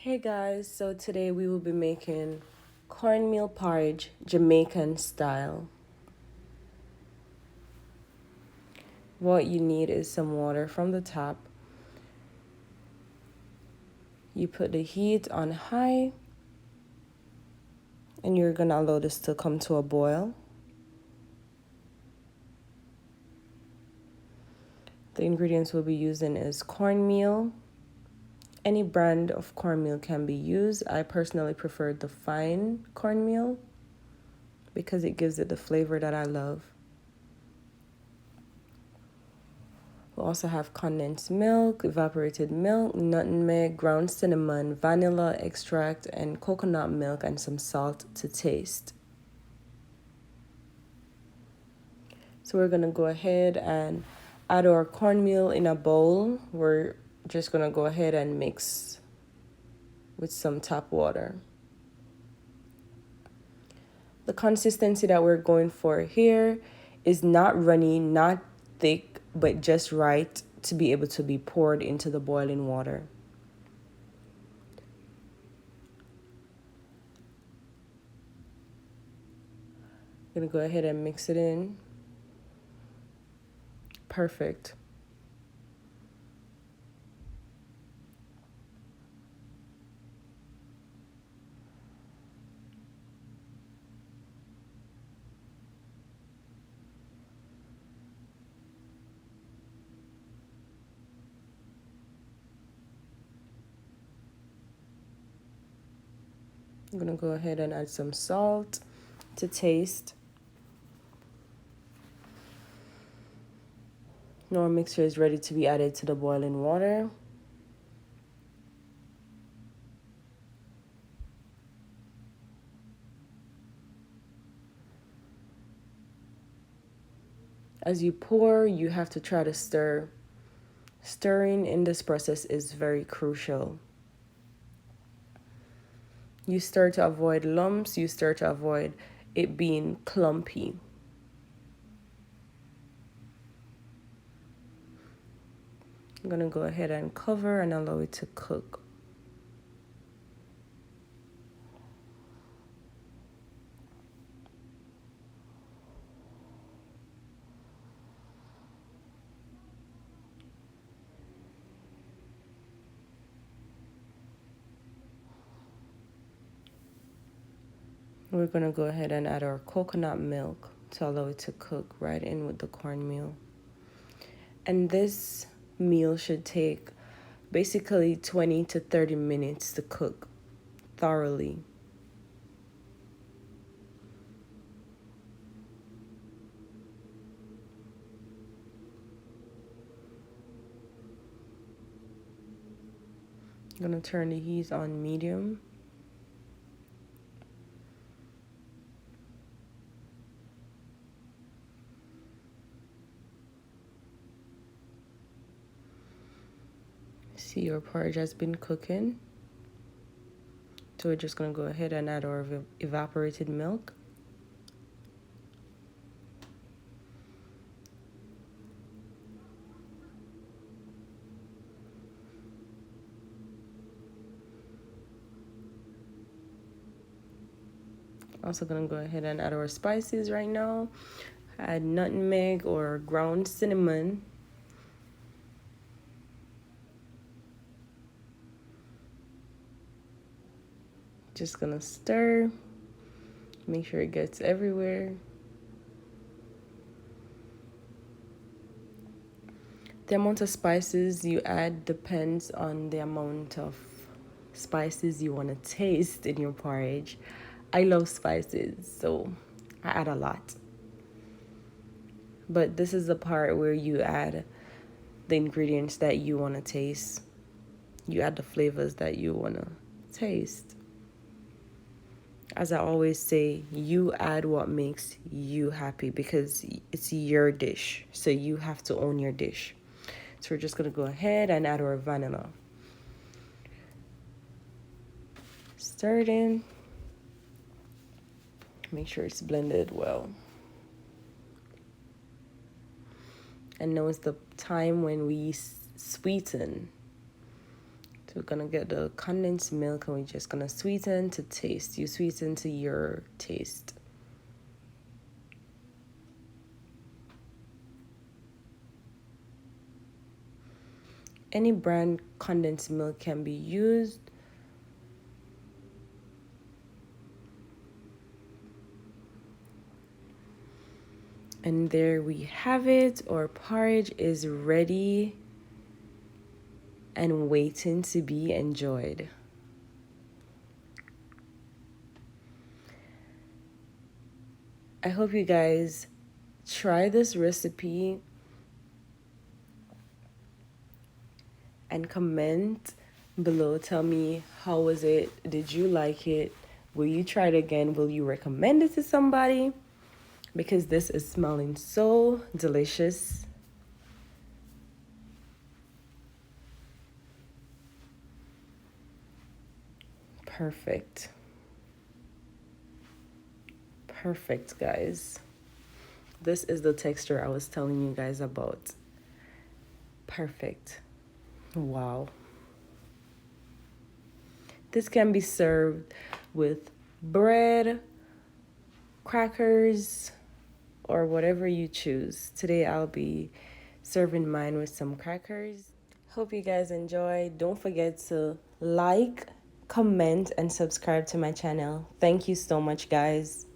Hey guys, so today we will be making cornmeal porridge Jamaican style. What you need is some water from the tap. You put the heat on high and you're gonna allow this to come to a boil. The ingredients we'll be using is cornmeal. Any brand of cornmeal can be used. I personally prefer the fine cornmeal because it gives it the flavor that I love. We also have condensed milk, evaporated milk, nutmeg, ground cinnamon, vanilla extract, and coconut milk, and some salt to taste. So we're gonna go ahead and add our cornmeal in a bowl. We're just gonna go ahead and mix with some tap water. The consistency that we're going for here is not runny, not thick, but just right to be able to be poured into the boiling water. I'm gonna go ahead and mix it in. Perfect. I'm gonna go ahead and add some salt to taste. Now our mixture is ready to be added to the boiling water. As you pour, you have to try to stir. Stirring in this process is very crucial. You stir to avoid lumps, you stir to avoid it being clumpy. I'm gonna go ahead and cover and allow it to cook. We're gonna go ahead and add our coconut milk to allow it to cook right in with the cornmeal. And this meal should take basically 20 to 30 minutes to cook thoroughly. I'm gonna turn the heat on medium. See, your porridge has been cooking. So we're just gonna go ahead and add our evaporated milk. Also gonna go ahead and add our spices right now. Add nutmeg or ground cinnamon. Just gonna stir. Make sure it gets everywhere. The amount of spices you add depends on the amount of spices you want to taste in your porridge. I love spices, so I add a lot. But this is the part where you add the ingredients that you want to taste. You add the flavors that you want to taste. As I always say, you add what makes you happy because it's your dish. So you have to own your dish. So we're just going to go ahead and add our vanilla. Stir it in. Make sure it's blended well. And now is the time when we sweeten. So we're gonna get the condensed milk and we're just gonna sweeten to taste. You sweeten to your taste. Any brand condensed milk can be used. And there we have it. Our porridge is ready and waiting to be enjoyed. I hope you guys try this recipe and comment below. Tell me, how was it? Did you like it? Will you try it again? Will you recommend it to somebody? Because this is smelling so delicious. Perfect. Perfect, guys. This is the texture I was telling you guys about. Perfect. Wow. This can be served with bread, crackers, or whatever you choose. Today I'll be serving mine with some crackers. Hope you guys enjoy. Don't forget to like, comment, and subscribe to my channel. Thank you so much, guys.